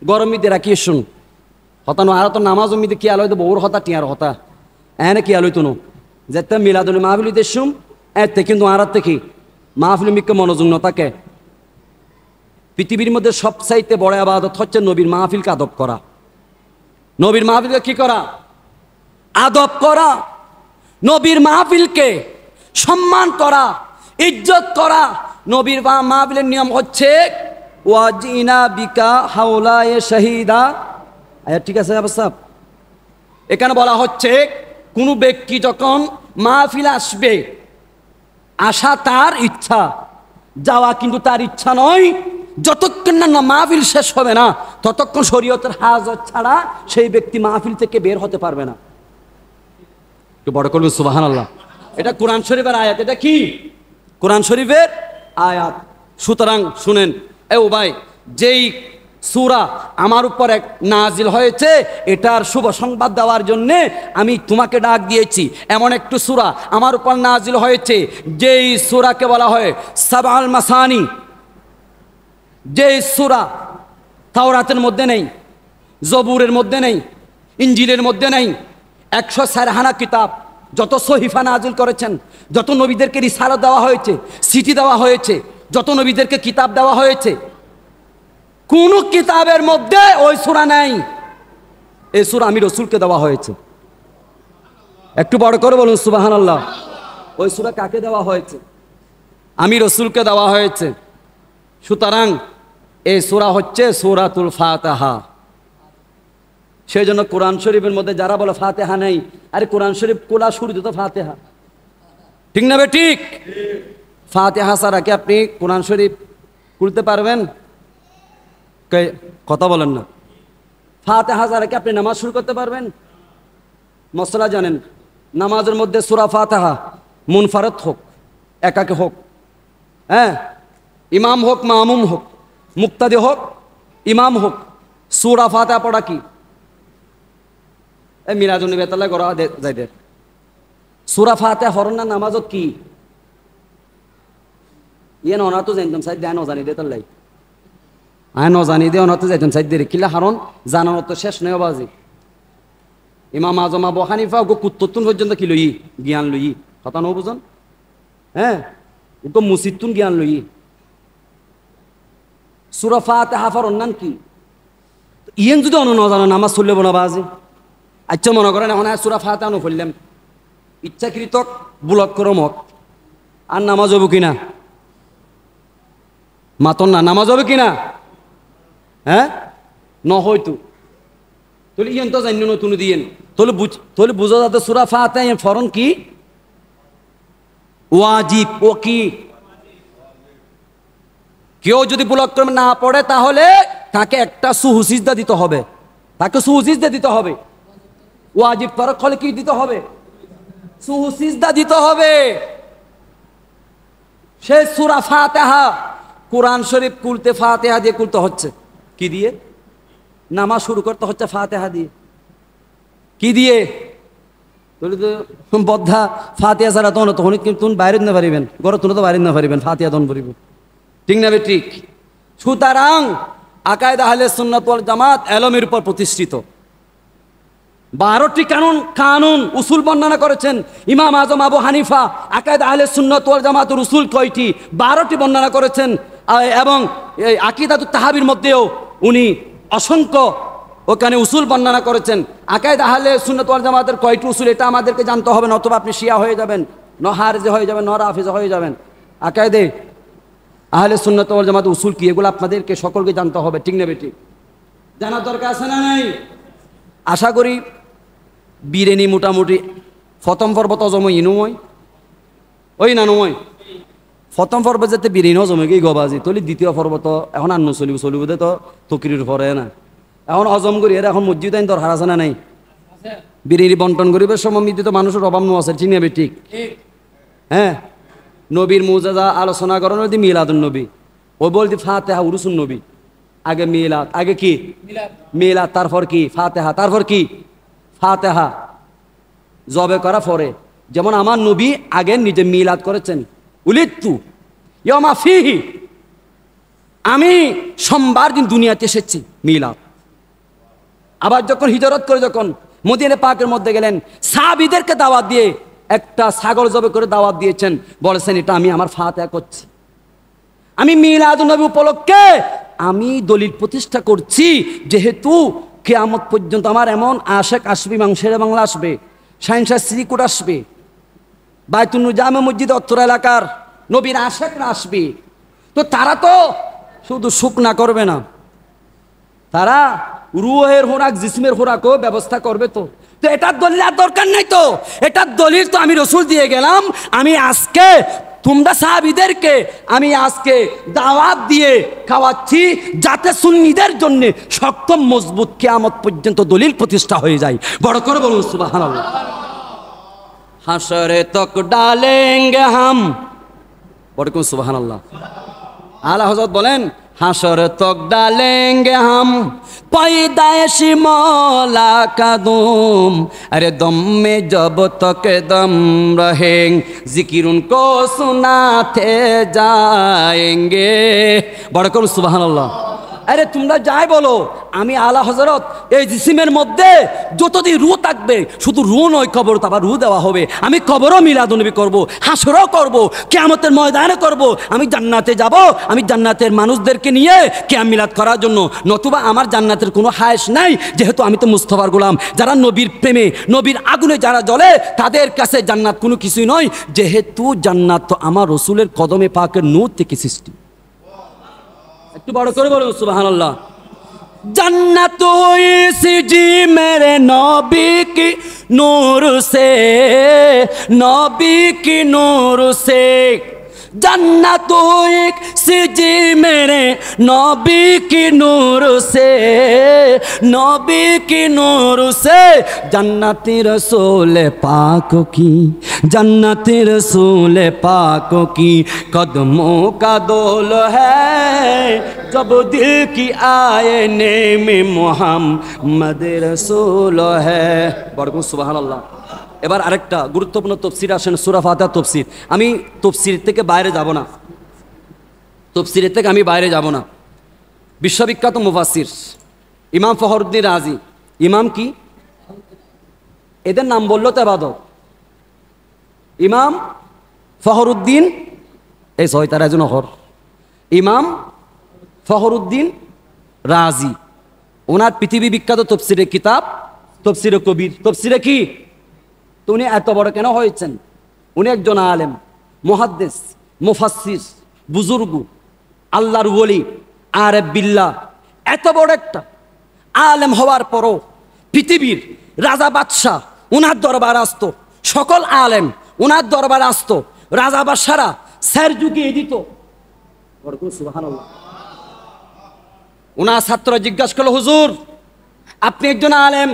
গরম মিদে রাখি শুন হতানো আর তো নামাজ মিদে কি আলোয় তো বউর হতা টিয়ার হতা এনে কি আলোয় তুনো যেতে মিলাদুল মাহফিল দেশুম এতে কিন্তু আর থেকে মাহফিল মিকে মনোযোগ ন থাকে পৃথিবীর মধ্যে সবচাইতে বড় আবাদত হচ্ছে নবীর মাহফিলকে আদব করা নবীর মাহফিলকে কি করা আদব করা নবীর মাহফিলকে সম্মান করা ইজ্জত করা নবীর মাহফিলের নিয়ম হচ্ছে ওয়াজিনা বিকা হাওলায়ে শাহিদা ঠিক আছে অবস্থা এখানে বলা হচ্ছে কোনো ব্যক্তি যখন মাহফিল আসবে আসা তার ইচ্ছা যাওয়া কিন্তু তার ইচ্ছা নয় যতক্ষণ না মাহফিল শেষ হবে না ততক্ষণ শরীয়তের হাজত ছাড়া সেই ব্যক্তি মাহফিল থেকে বের হতে পারবে না একটু বড় করবেন সুবহানাল্লাহ এটা কোরআন শরীফের আয়াত এটা কি কোরআন শরীফের আয়াত সুতরাং শুনেন ও ভাই যেই সূরা আমার উপর এক নাজিল হয়েছে এটার শুভ সংবাদ দেওয়ার জন্য আমি তোমাকে ডাক দিয়েছি এমন একটু সূরা আমার উপর নাজিল হয়েছে যেই সূরাকে বলা হয় সাবআল মাসানি যেই সূরা তাওরাতের মধ্যে নেই জবুরের মধ্যে নেই ইঞ্জিলের মধ্যে নেই 104 হানা কিতাব যত সহিফা নাজিল করেছেন যত নবীদেরকে রিসালাত দেওয়া হয়েছে চিঠি দেওয়া হয়েছে যত নবীদেরকে কিতাব দেওয়া হয়েছে কোন কিতাবের মধ্যে ওই সূরা নাই এই সূরা আমি রাসূলকে দেওয়া হয়েছে একটু বড় করে বলুন সুবহানাল্লাহ ওই সূরা কাকে দেওয়া হয়েছে আমি রাসূলকে দেওয়া হয়েছে সুতরাং এই সূরা হচ্ছে সূরাতুল ফাতিহা সেই জন্য কোরআন শরীফের মধ্যে যারা বলে ফাতিহা নেই আরে কোরআন শরীফ কোলা শুরু তো ফাতিহা ঠিক না বে ঠিক ফাতিহা ছাড়া কি আপনি কোরআন শরীফ খুলতে পারবেন কথা বলেন না ফাতিহা ছাড়া কি আপনি নামাজ শুরু করতে পারবেন মশলা জানেন নামাজের মধ্যে সূরা ফাতিহা মুনফারদ হোক একাকে হোক হ্যাঁ ইমাম হোক মামুম হোক মুক্তাদি হোক ইমাম হোক সূরা ফাতিহা পড়া কি এই মিলাদুন নবী তাআলা করা যাইতে সূরা ফাতিহা পড়ন না নামাজত কি ইয়ে না তো জানতাম সাইড দেন জানি দে তাল্লাই আয় জানি দে অনাতে যাইতাম সাইড দে কিলা হারণ জানানো তো শেষ নয় বাজি ইমাম আজম আবু হানিফা গো কুত্ততুন পর্যন্ত কি লই জ্ঞান লই কথা নো বুঝন হ্যাঁ গো মুসিদতুন জ্ঞান লই সূরা ফাতিহা পড়ন নাম কি ইয়েন যদি অন না জানো নামাজ চললে না বাজি আচ্ছা মনে করেন এখন সূরা ফাতিহা নো পড়লাম ইচ্ছাকৃত ব্লক করমক আর নামাজ হবো কিনা মাতন না নামাজ হবে কিনা হ্যাঁ ন হয়তো তাহলে ইয়েন তো জানি নতুন দিয়েন তাহলে বুঝা যাতে সূরা ফাতিহা ফরন কি ওয়াজিব ও কি কেউ যদি ব্লক করে না পড়ে তাহলে তাকে একটা সুহুসিজদা দিতে হবে তাকে সুহুসিজদা দিতে হবে ওয়াজিব তরক হলে কি দিতে হবে সুহুসিজদা দিতে হবে সেই সূরা ফাতিহা কোরআন শরীফ খুলতে ফাতিহা দিয়ে খুলতে হচ্ছে কি দিয়ে নামাজ শুরু করতে হচ্ছে ফাতিহা দিয়ে কি দিয়ে তাহলে তো বদ্ধা ফাতিহা ছাড়া তখন কিন্তু বাইরে না পারিবেন ঘরে তুলে তো বাইরে না পারিবেন ফাতিহা তখন পড়িব ঠিক না ঠিক সুতরাং আকায়েদ আহলে সুন্নাত ওয়াল জামাত এলমের উপর প্রতিষ্ঠিত 12টি কানুন উসুল বর্ণনা করেছেন ইমাম আজম আবু হানিফা আকায়েদ আহলে সুন্নাত ওয়াল জামাতের উসুল কয়টি 12টি বর্ণনা করেছেন এবং এই আকীদাতুত তাহাবীর মধ্যেও উনি অসংখ্য ওখানে উসুল বর্ণনা করেছেন আকায়েদ আহলে সুন্নাত ওয়াল জামাতের কয়টি উসুল এটা আমাদেরকে জানতে হবে নতুবা আপনি শিয়া হয়ে যাবেন ন হারজে হয়ে যাবেন ন রাফিজা হয়ে যাবেন আকায়েদে আহলে সুন্নাত ওয়াল জামাতের উসুল কি এগুলো আপনাদেরকে সকলকে জানতে হবে ঠিক না বেটি জানার দরকার আছে না নাই আশা করি বিরেনি মোটামুটি প্রথম পর্ব তো জমই ইনুময় ওই না নময় প্রথম পর্ব যাতে বিরিনও জমে গিয়ে গবাজি তলি দ্বিতীয় পর্ব তো এখন আর চলিব দে তো তকিরির পরে না এখন হজম করি এর এখন মসজিদ আইন দরকার আছে না নাই বিরিনি বন্টন করিবার সময় তো মানুষের অভাব নো আছে ঠিক নেবে ঠিক হ্যাঁ নবীর মুজাজা আলোচনা করেন ওই মিলাদুন নবী ওই বলতে ফাতিহা উরুসুন নবী আগে মিলাদ আগে কি মিলাদ তারপর কি ফাতিহা তারপর কি ফাতিহা জবে করা পরে যেমন আমার নবী আগে নিজে মিলাদ করেছেন উলিদতু ইয়ামা ফিহি আমি সোমবার দিন দুনিয়াতে এসেছি মিলাদ আবার যখন হিজরত করে যখন মদিনা পাকের মধ্যে গেলেন, সাহাবীদেরকে দাওয়াত দিয়ে একটা ছাগল জবে করে দাওয়াত দিয়েছেন, বলেছেন এটা আমি আমার ফাতিহা করছি, আমি মিলাদুন্নবী উপলক্ষে আমি দলিল প্রতিষ্ঠা করছি, যেহেতু কিয়ামত পর্যন্ত আমার এমন আশেক আসবে, শেরে বাংলা আসবে, শাহিনশাহ শ্রীকুট আসবে, বায়তুল জামে মসজিদ অত্তর এলাকার নবীর আশেকরা আসবে, তো তারা তো শুধু শুকনা করবে না, তারা রুহের খোরাক জিসমের খোরাকও ব্যবস্থা করবে। তো তো এটার দলিল আর দরকার নাই, তো এটার দলিল তো আমি রসুল দিয়ে গেলাম। আমি আজকে তোমরা সাহাবীদেরকে আমি আজকে দাওয়াত দিয়ে খাওয়াচ্ছি, যাতে সুন্নিদের জন্য শক্ত মজবুত কিয়ামত পর্যন্ত দলিল প্রতিষ্ঠা হয়ে যায়। বড় করে বলুন সুবহানাল্লাহ। হাসরে তক ডালেঙ্গে হাম, বড় করে সুবহানাল্লাহ। আলা হযরত বলেন হাসর তক ডালেঙ্গে হাম पैदाइशी मौला का दुम, अरे दम में जब तक दम रहें जिक्र उनको सुनाते जाएंगे। बड़ा करो सुभान अल्लाह। আরে তোমরা যাই বলো, আমি আলা হযরত এই জিসিমের মধ্যে যতদিন রূহ থাকবে, শুধু রূহ নয় কবর তো আবার রূহ দেওয়া হবে। আমি কবরও মিলাদুন্নবী করব, হাসরও করব, কিয়ামতের ময়দানে করব। আমি জান্নাতে যাব, আমি জান্নাতের মানুষদেরকে নিয়ে কিয়াম মিলাদ করার জন্য, নতুবা আমার জান্নাতের কোনো হায়েস নাই, যেহেতু আমি তো মুস্তাফার গোলাম। যারা নবীর প্রেমে নবীর আগুনে যারা জ্বলে তাদের কাছে জান্নাত কোনো কিছুই নয়, যেহেতু জান্নাত তো আমার রসুলের কদমে পাকের নূর থেকে সৃষ্টি। একটু বড় করে বলুন সুবহানাল্লাহ। जन्नत हुई सी जी मेरे नबी की नूर से, नबी की नूर से। जन्नत हुई सी जी मेरे नबी की नूर से, नबी की नूर से। जन्नती रसूल पाक की, जन्नती रसूल पाक की कदमों का दोल है, जब दिल की आईने में मोहम्मद रसूल है। बड़कुम सुबहानाल्लाह। এবার আরেকটা গুরুত্বপূর্ণ তফসির আসেন, সূরা ফাতিহা তফসির। আমি তফসির থেকে বাইরে যাব না, তফসিরের থেকে আমি বাইরে যাব না। বিশ্ববিখ্যাত মুফাসসির ইমাম ফখরুদ্দিন রাজি, ইমাম কি এদের নাম বললো তো এবাদত, ইমাম ফখরুদ্দিন, এই ছয়তার একজন হর, ইমাম ফখরুদ্দিন রাজি। ওনার পৃথিবী বিখ্যাত তফসিরের কিতাব তফসিরে কবির। তফসিরে কি, তো উনি এত বড় কেন হয়েছেন? উনি একজন আলেম, মুহাদ্দিস, মুফাসসির, বুজুর্গ, আল্লাহর ওলি, আরেফ বিল্লাহ। এত বড় একটা আলেম হওয়ার পরও পৃথিবীর রাজা বাদশাহ উনার দরবার আসতো, সকল আলেম উনার দরবার আসতো, রাজা বাদশারা স্যার ঝুঁকিয়ে দিত। সুবহানাল্লাহ। উনার ছাত্ররা জিজ্ঞাসা করলো, হুজুর আপনি একজন আলেম,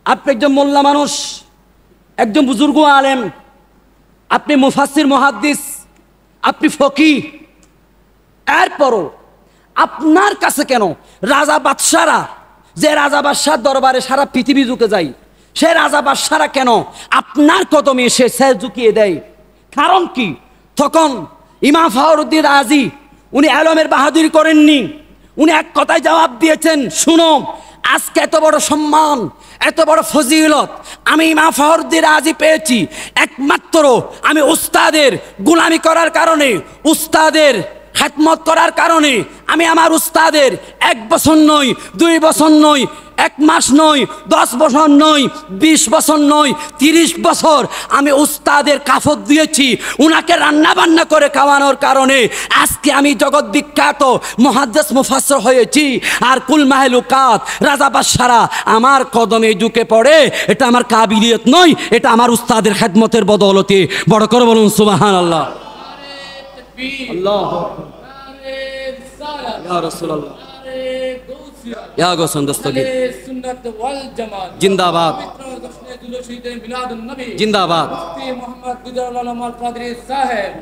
আপনি একজন মোল্লা মানুষ, একজন বুজুর্গ আলেম, আপনি মুফাসসির, মুহাদ্দিস, আপনি ফকিহ, এরপরও আপনার কাছে কেন রাজা বাদশারা, যে রাজা বাদশার দরবারে সারা পৃথিবী ঝুঁকে যায়, সে রাজা বাদশারা কেন আপনার কদমে এসে স্যার ঝুঁকিয়ে দেয়? কারণ কি? তখন ইমাম ফখরুদ্দিন রাজি উনি আলমের বাহাদুরি করেননি, উনি এক কথায় জবাব দিয়েছেন, শুনো, আজকে এত বড় সম্মান, এত বড় ফজিলত আমি ইমাম ফখরুদ্দিন রাজি পেয়েছি একমাত্র আমি উস্তাদের গোলামি করার কারণে, উস্তাদের খেদমত করার কারণে। আমি আমার উস্তাদের 1 বছর নয়, 2 বছর নয়, 1 মাস নয়, 10 বছর নয়, 20 বছর নয়, 30 বছর আমি উস্তাদের কাফত দিয়েছি। উনাকে রান্না বান্না করে খাওয়ানোর কারণে আজকে আমি জগৎ বিখ্যাত মুহাদ্দিস মুফাসসির হয়েছি। আর কুল মাহলুকাত রাজা বাদশারা আমার কদমে ঝুঁকে পড়ে, এটা আমার কাবিলিয়ত নয়, এটা আমার উস্তাদের খেদমতের বদৌলতে। বড় করে বলুন সুবহানাল্লাহ। আল্লাহু আকবার। ইয়া রাসূলুল্লাহ, ইয়া গোসন দস্তগীর, জিন্দাবাদ, জিন্দাবাদ,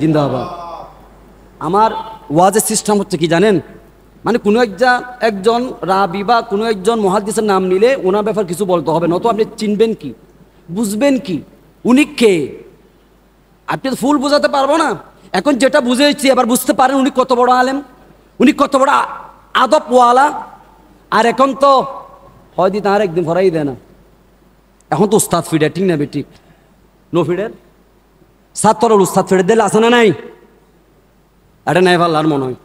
জিন্দাবাদ। আমার ওয়াজের সিস্টেম হচ্ছে কি জানেন, মানে কোনো একজন রাবি বা কোনো একজন মুহাদ্দিসের নাম নিলে ওনার ব্যাপার কিছু বলতে হবে, নয়তো আপনি চিনবেন কি, বুঝবেন কি উনি কে? আপনি তো ফুল বোঝাতে পারবো না। এখন যেটা বুঝেছি এবার বুঝতে পারেন উনি কত বড় আলেম, উনি কত বড় আদবওয়ালা। আর এখন তো হয়তো তার একদিন ফরাই দেয় না। এখন তো উস্তাদ ফিডে, ঠিক না বেঠিক? নো ফিডের ছাত্র উস্তাদ ফিডে দিলে আছে না নাই? এটা নাই ভাল্লার মনে হয়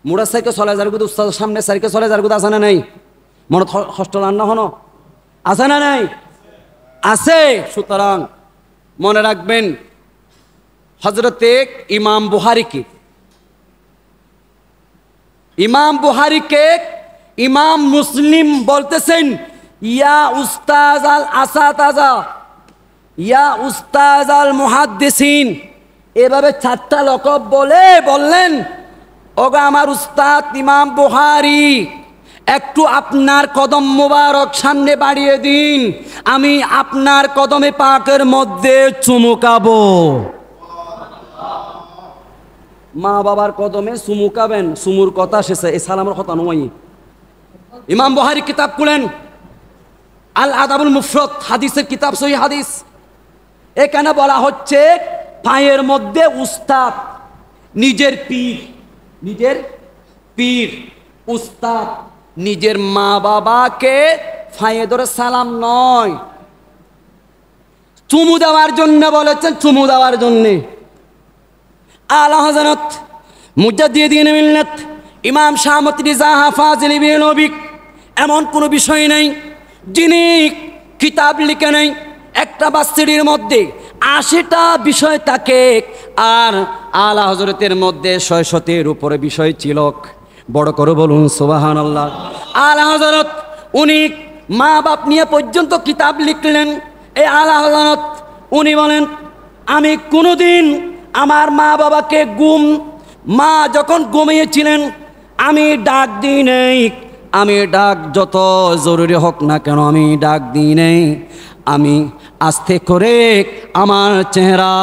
মোড়ার সাইকে চলে যার গুলো উস্তাদ সামনে সাইকে চলে যার গুলো আছে না নাই? মনে কষ্ট রান্না হনো আছে না নাই? আছে। সুতরাং মনে রাখবেন হজরতে ইমাম বুহারিকে ইমাম মুসলিম বলতেছেন ইয়া উস্তাজ আল আসাতাজা, ইয়া উস্তাজ আল মুহাদ্দিসিন, এভাবে 4টা লকব বলে বললেন, ওগো আমার উস্তাদ ইমাম বুহারি, একটু আপনার কদম মোবারক সামনে বাড়িয়ে দিন, আমি আপনার কদমে পাকের মধ্যে চুমুকাবো। মা বাবার কদমে চুমুকাবেন, চুমুর কথা শেষে এই সালামের কথা নয়। ইমাম বুহারি কিতাব খুলেন, আল আদাবুল মুফরদ, হাদিসের কিতাব, সহিহ হাদিস। এখানে বলা হচ্ছে পায়ের মধ্যে উস্তাদ, নিজের পীর উস্তাদ, নিজের মা বাবাকে পায়ে ধরে সালাম নয়, চুমু দেওয়ার জন্য বলেছেন, চুমু দেওয়ার জন্যে। আলা হযরত মুজাদ্দিদিন মিল্লাত ইমাম শামত রিজা ফাজিল বিন এমন কোনো বিষয় নেই যিনি কিতাব লিখে নেই। একটা বাস্তির মধ্যে 80টা বিষয় থাকে, আর আলা হযরতের মধ্যে 600-র উপরে বিষয় ছিল। বড় করে বলুন সুবহানাল্লাহ। আলা হযরত উনি মা বাপ নিয়ে পর্যন্ত কিতাব লিখলেন। এই আলা হযরত উনি বলেন, আমি কোনোদিন আমার মা বাবাকে মা যখন ঘুমিয়েছিলেন আমি ডাক দিই নেই, আমি ডাক যত জরুরি হোক না কেন আমি ডাক দিই নেই। আমি আস্তে করে আমার চেহারা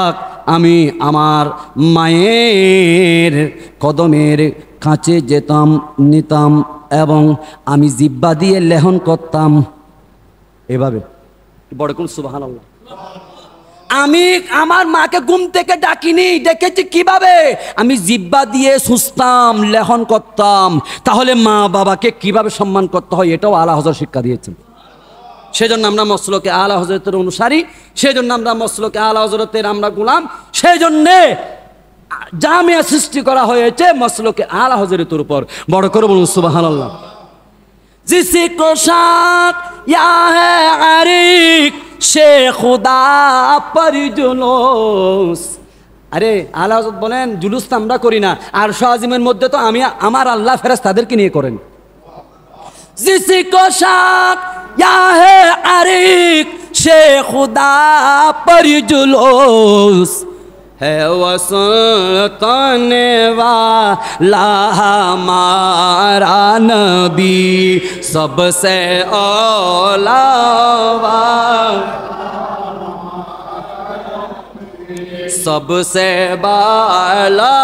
আমি আমার মায়ের কদমের কাছে যেতাম, নিতাম, এবং আমি জিহ্বা দিয়ে লেহন করতাম এভাবে। বড় কোন সুবহানাল্লাহ। আমি আমার মাকে ঘুম থেকে ডাকিনি, ডেকেছি কিভাবে? আমি জিহ্বা দিয়ে সুস্তাম, লেহন করতাম। তাহলে মা বাবাকে কিভাবে সম্মান করতে হয় এটাও আলা হযরত শিক্ষা দিয়েছেন। সেজন্য আমরা মসলকে আলা হযরতের অনুসারী, সেজন্য আমরা মসলকে আলা হযরতের আমরা গোলাম, সেজন্যে জামিয়া সৃষ্টি করা হয়েছে মসলকে আলা হযরতের উপর। বড় করে বলুন সুবহানাল্লাহ। जिसी को शाक या है आरिक शे खुदा पर जुलूस। আরে আলা হযরত বলেন জুলুস তো আমরা করি না, আর শাহজিমের মধ্যে তো আমি আমার আল্লাহ ফেরেশতাদেরকে নিয়ে করেন। जिसी को शाक या है आरिक शे खुदा पर जुलूस है वसताने वाला हमारा नबी सबसे औला, सबसे बाला।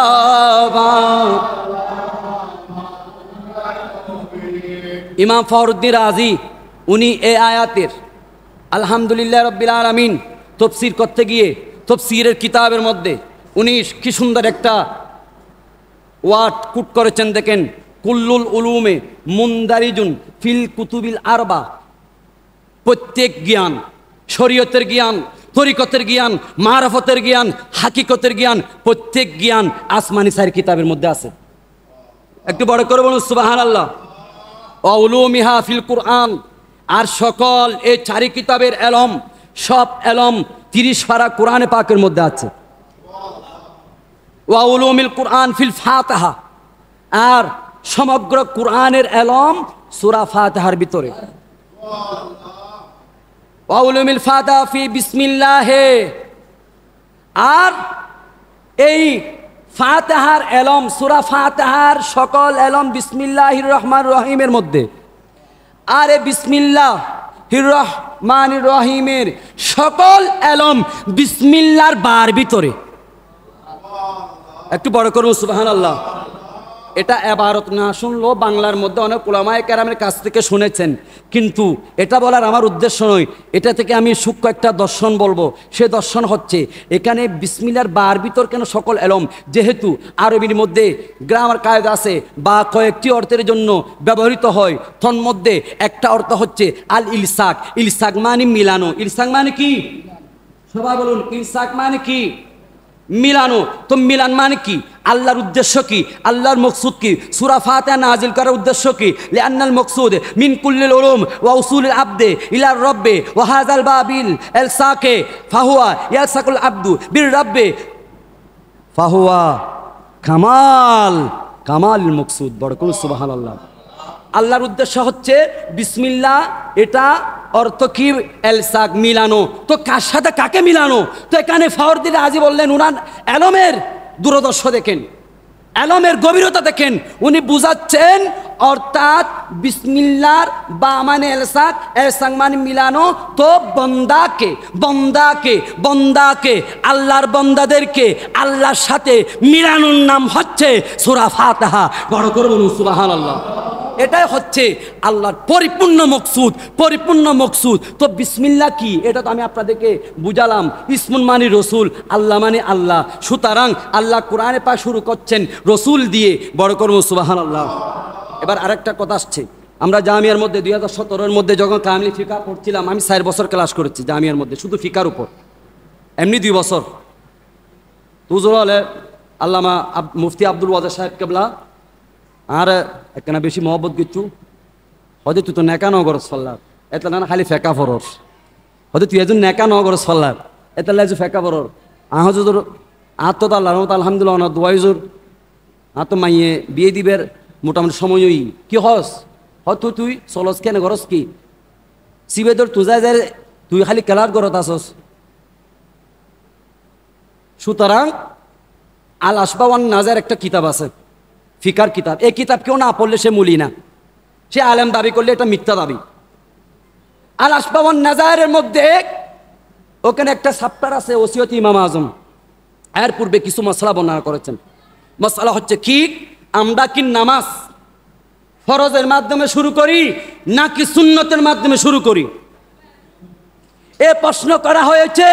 ইমাম ফখরুদ্দিন রাজি উনি এই আয়াতের আলহামদুলিল্লাহ রাব্বিল আলামিন তাফসীর করতে গিয়ে তাফসীরের কিতাবের মধ্যে উনি কি সুন্দর একটা ওয়ার্ড কুট করেছেন। দেখেন, কুল্লুল উলুমে মুনদারিজুন ফিল কুতুবিল আরবা, প্রত্যেক জ্ঞান, শরীয়তের জ্ঞান, তরিকতের জ্ঞান, মারফতের জ্ঞান, হাকিকতের জ্ঞান, প্রত্যেক জ্ঞান আসমানি 4 কিতাবের মধ্যে আছে। একটু বড় করে বলুন সুবহানাল্লাহ। উলুমিহা ফিল কুরআন, আর সকল এই 4 কিতাবের এলম, সব এলম 30 পারা কোরআনে পাকের মধ্যে আছে। ওয়া উলুমিল কুরআন ফিল ফাতিহা, আর সমগ্র কোরআনের এলম সূরা ফাতিহার ভিতরে। ওয়া উলুমিল ফাতিহা ফি বিসমিল্লাহ, আর এই ফাতিহার এলম, সূরা ফাতিহার সকল এলম বিসমিল্লাহির রহমানির রহিমের মধ্যে। আর এই বিসমিল্লাহির রহমানির রহিমের সকল এলম বিসমিল্লাহর বার ভিতরে। একটু বড় করুন সুবহানাল্লাহ। এটা এবারত না শুনলেও বাংলার মধ্যে অনেক উলামায়ে কেরামের কাছ থেকে শুনেছেন, কিন্তু এটা বলার আমার উদ্দেশ্য নয়। এটা থেকে আমি সূক্ষ্ম একটা দর্শন বলবো। সে দর্শন হচ্ছে এখানে বিসমিল্লার বার ভিতর কেন সকল এলম, যেহেতু আরবির মধ্যে গ্রামার কায়দা আছে বা কয়েকটি অর্থের জন্য ব্যবহৃত হয়, তন্মধ্যে একটা অর্থ হচ্ছে আল ইলসাক। ইলসাক মানে মিলানো। ইলসাক মানে কি? সবাই বলুন, ইলসাক মানে কি? মিলানো। তো মিলান মানে কি? আল্লাহর উদ্দেশ্য কি? আল্লাহর মকসুদ কি? সূরা ফাতিহা নাজিল করার উদ্দেশ্য কি? লিআন্নাল মকসুদ মিন কুল্লিল উলুম ওয়া উসুলিল আবদে ইলার রব্বে ওয়া হাযাল বাবিল ইলসাকে ফাহুয়া ইয়ালসাকুল আবদু বির রব্বে ফাহুয়া কামাল কামাল মকসুদ। বড় কোন সুবহানাল্লাহ। আল্লাহর উদ্দেশ্য হচ্ছে বিসমিল্লাহ। এটা অর্থ কি? এলসাক, মিলানো। তো কার সাথে কাকে মিলানো? তো এখানে ফাওয়ারদি রাজি বললেন, উনার এলমের দূরদর্শ দেখেন, এলমের গভীরতা দেখেন। উনি বুঝাচ্ছেন অর্থাৎ বিসমিল্লার বা মানে এলসাক, এলসাক মানে মিলানো। তো বন্দাকে বন্দাকে বন্দাকে আল্লাহর বন্দাদেরকে আল্লাহর সাথে মিলানোর নাম হচ্ছে সূরা ফাতিহা। বড় করে বলুন সুবহানাল্লাহ। এটাই হচ্ছে আল্লাহর পরিপূর্ণ মকসুদ, পরিপূর্ণ মকসুদ। তো বিসমিল্লাহ কি? এটা তো আমি আপনাদেরকে বুঝালাম। ইসমুন মানে রসুল, আল্লাহ মানে আল্লাহ। সুতরাং আল্লাহ কোরআনে পাক শুরু করছেন রসুল দিয়ে। বড় করব সুবহানাল্লাহ। এবার আরেকটা কথা আসছে। আমরা জামিয়ার মধ্যে 2017-এর মধ্যে যখন কামিল ফিকা পড়ছিলাম, আমি 4 বছর ক্লাস করেছি জামিয়ার মধ্যে, শুধু ফিকার উপর, এমনি 2 বছর। তুজুর হলে আল্লামা মুফতি আব্দুল ওয়াজেদ সাহেব কেবলা আর একখানা বেশি মহব্বত কিছু হয়তো তুই তো নেকা নগরস ফল্লার এটা না খালি ফেকা ফরস, হয়তো তুই এজন নেকা নগরস ফল্লার এটা লাইজু ফেকা ফরর। আহজুর আত্ম আল্লাহ রহমত আলহামদুলিল্লাহ না দুয়াইজুর আত্ম মাইয়ে বিয়ে দিবের মোটামুটি সময়ই কি হস হয়তো তুই চলস কেন গরস কি সিবেদর তুই যায় যায় তুই খালি খেলার গরত আসস। সুতরাং আল আসবাওয়ান নাজার একটা কিতাব আছে, ফিকার কিতাব। এই কিতাব কেউ না পড়লে সে মুলি না, সে আলেম দাবি করলে এটা মিথ্যা দাবি। আল আসবাওয়ান নাজারের মধ্যে ওখানে একটা চ্যাপ্টার আছে ওসিয়ত ইমাম আজম। এর পূর্বে কিছু মশলা বর্ণনা করেছেন। মশলা হচ্ছে কি, আমরা কি নামাজ ফরজের মাধ্যমে শুরু করি নাকি সুন্নতের মাধ্যমে শুরু করি? এ প্রশ্ন করা হয়েছে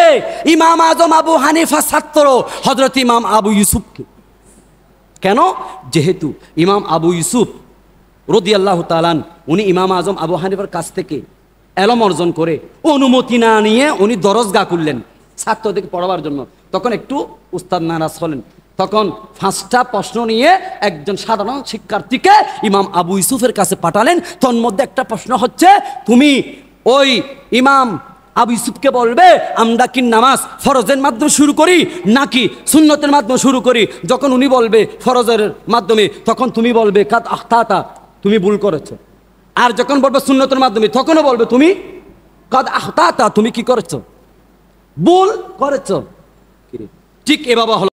ইমাম আজম আবু হানিফা ছাত্র হযরত ইমাম আবু ইউসুফকে। কেন? যেহেতু ইমাম আবু ইউসুফ রাদিয়াল্লাহু তাআলা উনি ইমাম আজম আবু হানিফার কাছ থেকে এলম অর্জন করে অনুমতি না নিয়ে উনি দরজগা করলেন ছাত্রদেরকে পড়াবার জন্য। তখন একটু উস্তাদ নারাজ হলেন। তখন 5টা প্রশ্ন নিয়ে একজন সাধারণ শিক্ষার্থীকে ইমাম আবু ইউসুফের কাছে পাঠালেন। তন্মধ্যে একটা প্রশ্ন হচ্ছে, তুমি ওই ইমাম আবু ইউসুফকে বলবে আমরা কি নামাজ ফরজের মাধ্যমে শুরু করি নাকি সুন্নতের মাধ্যমে শুরু করি? যখন উনি বলবে ফরজের মাধ্যমে, তখন তুমি বলবে কাদ আখতাতা, তুমি ভুল করেছো। আর যখন বলবে সুন্নতের মাধ্যমে, তখনও বলবে তুমি কাদ আখতাতা, তুমি কি করেছো? ভুল করেছো। ঠিক এভাবে হলো।